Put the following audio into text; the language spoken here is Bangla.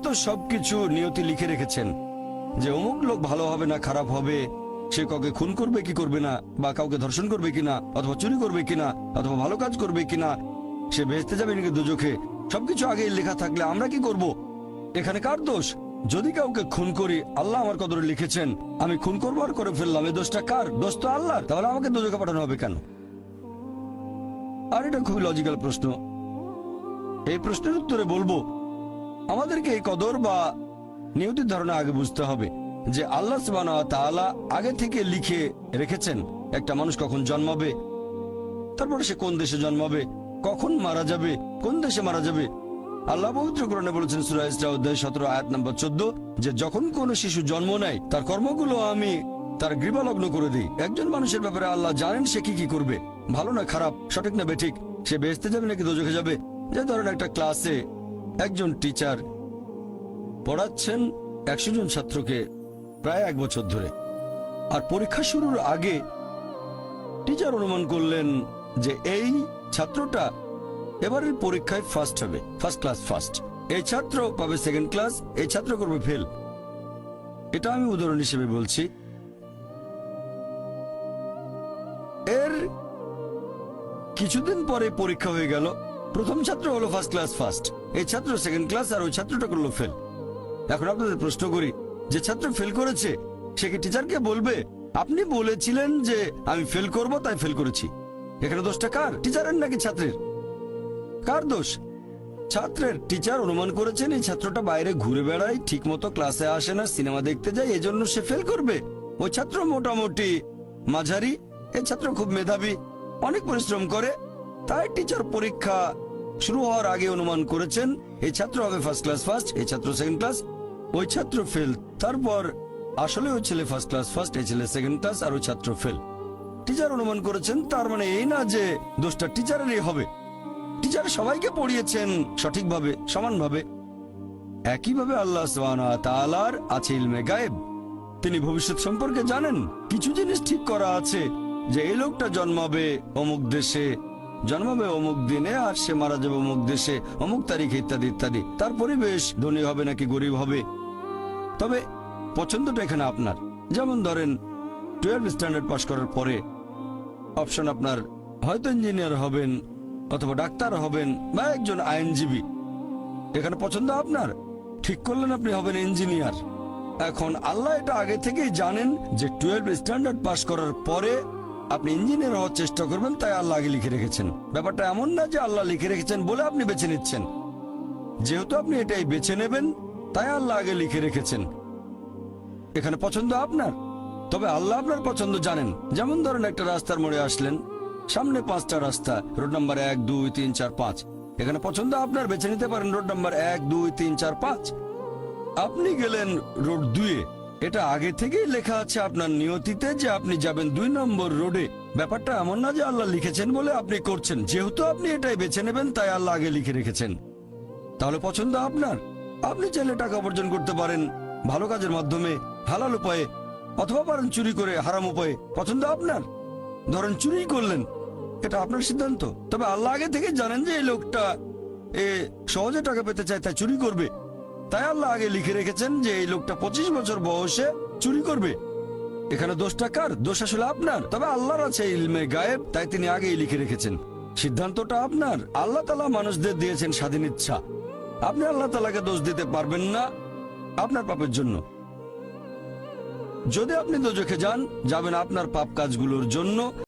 তো সবকিছু নিয়তি লিখে রেখেছেন যে অমুক লোক ভালো হবে না খারাপ হবে, সে কাউকে খুন করবে কি করবে না, বা কাউকে ধর্ষণ করবে কিনা, অথবা চুরি করবে কিনা, অথবা ভালো কাজ করবে কিনা, সে বেহেশতে যাবে নাকি দোজখে, সবকিছু আগে লেখা থাকলে আমরা কি করব? এখানে কার দোষ? যদি কাউকে খুন করি, আল্লাহ আমার কদরে লিখেছেন, আমি খুন করবো আর করে ফেললাম, এই দোষটা কার? দোষ তো আল্লাহর। তাহলে আমাকে দোজখে পাঠানো হবে কেন? আর এটা খুবই লজিক্যাল প্রশ্ন। এই প্রশ্নের উত্তরে বলবো, আমাদেরকে এই কদর বা নিয়তির ধারণা আগে বুঝতে হবে যে আল্লাহ সুবহানাহু ওয়া তাআলা আগে থেকে লিখে রেখেছেন একটা মানুষ কখন জন্মাবে, তারপরে সে কোন দেশে জন্মাবে, কখন মারা যাবে, কোন দেশে মারা যাবে। আল্লাহ পবিত্র কোরআনে বলেছেন সূরা ইসরা অধ্যায় 17 আয়াত নম্বর 14 যে যখন কোন শিশু জন্ম নেয় তার কর্মগুলো আমি তার গ্রীবালগ্ন করে দিই। একজন মানুষের ব্যাপারে আল্লাহ জানেন সে কি কি করবে, ভালো না খারাপ, সঠিক না বেঠিক, সে বেহেশতে যাবে নাকি দোজখে যাবে। যে ধরেন একটা ক্লাসে একজন টিচার পড়াচ্ছেন 100 জন ছাত্রকে প্রায় 1 বছর ধরে, আর পরীক্ষা শুরুর আগে টিচার অনুমান করলেন যে এই ছাত্রটা এবারের পরীক্ষায় ফার্স্ট হবে, ফার্স্ট ক্লাস ফার্স্ট, এই ছাত্র পাবে সেকেন্ড ক্লাস, এই ছাত্র করবে ফেল। এটা আমি উদাহরণ হিসেবে বলছি। এর কিছুদিন পরে পরীক্ষা হয়ে গেল, প্রথম ছাত্র হলো ফার্স্ট ক্লাস ফার্স্ট, এই ছাত্র সেকেন্ড ক্লাস, আর ওই ছাত্রটা করলো ফেল। এখন আপনাদের প্রশ্ন করি, যে ছাত্র ফেল করেছে সে কি টিচারকে বলবে আপনি বলেছিলেন যে আমি ফেল করব তাই ফেল করেছি? এখানে দোষটা কার? টিচারের নাকি ছাত্রের? কার দোষ? ছাত্রের। টিচার অনুমান করেছেন এই ছাত্রটা বাইরে ঘুরে বেড়ায়, ঠিক মতো ক্লাসে আসে না, সিনেমা দেখতে যায়, এজন্য সে ফেল করবে। ওই ছাত্র মোটামুটি মাঝারি, এই ছাত্র খুব মেধাবী, অনেক পরিশ্রম করে, তাই টিচার পরীক্ষা শুরু হওয়ার আগে অনুমান করেছেন এই ছাত্র হবে ফার্স্ট ক্লাস ফার্স্ট, এই ছাত্র সেকেন্ড ক্লাস, ওই ছাত্র ফেল। তারপর আসলে ওই ছেলে ফার্স্ট ক্লাস ফার্স্ট, এই ছেলে সেকেন্ড ক্লাস, আর ওই ছাত্র ফেল। টিচার অনুমান করেছেন, তার মানে এই না যে দোষটা টিচারেরই হবে। টিচার সবাইকে পড়িয়েছেন সঠিকভাবে, সমানভাবে। একইভাবে আল্লাহ সুবহানাহু ওয়া তাআলার আছে ইলমে গায়েব, তিনি ভবিষ্যৎ সম্পর্কে জানেন। কিছু জিনিস ঠিক করা আছে যে এই লোকটা জন্মাবে অমুক দেশে, জন্মাবে অমুক দিনে, আর সে মারা যাবে অমুক দেশে অমুক তারিখে, ইত্যাদি ইত্যাদি। তার পরিবেশ ধনী হবে নাকি গরিব হবে, তবে পছন্দটা এখানে আপনার। যেমন ধরেন 12 স্ট্যান্ডার্ড পাশ করার পরে অপশন আপনার হয়তো ইঞ্জিনিয়ার হবেন, অথবা ডাক্তার হবেন, বা একজন আইনজীবী। এখানে পছন্দ আপনার, ঠিক করলেন আপনি হবেন ইঞ্জিনিয়ার। এখন আল্লাহ এটা আগে থেকেই জানেন যে 12 স্ট্যান্ডার্ড পাশ করার পরে আপনি ইঞ্জিনিয়ার হওয়ার চেষ্টা করবেন, তাই আল্লাহ আগে লিখে রেখেছেন। ব্যাপারটা এমন না যে আল্লাহ লিখে রেখেছেন বলে আপনি বেছে নিচ্ছেন। যেহেতু আপনি এটাই বেছে নেবেন, তাই আল্লাহ আগে লিখে রেখেছেন। এখানে পছন্দ আপনার, তবে আল্লাহ আপনার পছন্দ জানেন। যেমন ধরেন একটা রাস্তার মোড়ে আসলেন, সামনে 5টা রাস্তা, রোড নাম্বার 1 2 3 4 5। এখানে পছন্দ আপনার, বেছে নিতে পারেন রোড নাম্বার 1 2 3 4 5। আপনি গেলেন রোড 2-এ, এটা আগে থেকেই লেখা আছে আপনার নিয়তিতে যে আপনি যাবেন 2 নম্বর রোডে। ব্যাপারটা এমন না যে আল্লাহ লিখেছেন বলে আপনি করছেন, যেহেতু আপনি এটাই বেছে নেবেন তাই আল্লাহ আগে লিখে রেখেছেন। তাহলে পছন্দ আপনার। আপনি চাইলে টাকা উপার্জন করতে পারেন ভালো কাজের মাধ্যমে, হালাল উপায়ে, অথবা পারেন চুরি করে হারাম উপায়ে। পছন্দ আপনার। ধরেন চুরি করলেন, এটা আপনার সিদ্ধান্ত, তবে আল্লাহ আগে থেকে জানেন যে এই লোকটা সহজে টাকা পেতে চায় তাই চুরি করবে, তাই আল্লাহ আগে লিখে রেখেছেন যে এই লোকটা 25 বছর বয়সে চুরি করবে। এখানে দোষটা কার? দোষ আসলে আপনার, তবে আল্লাহর আছে ইলমে গায়েব, তাই তিনি আগেই লিখে রেখেছেন। সিদ্ধান্তটা আপনার। আল্লাহ তাআলা মানুষদের দিয়েছেন স্বাধীন ইচ্ছা, আপনি আল্লাহ তাআলাকে দোষ দিতে পারবেন না আপনার পাপের জন্য। যদি আপনি দোজখে যান, যাবেন আপনার পাপ কাজগুলোর জন্য।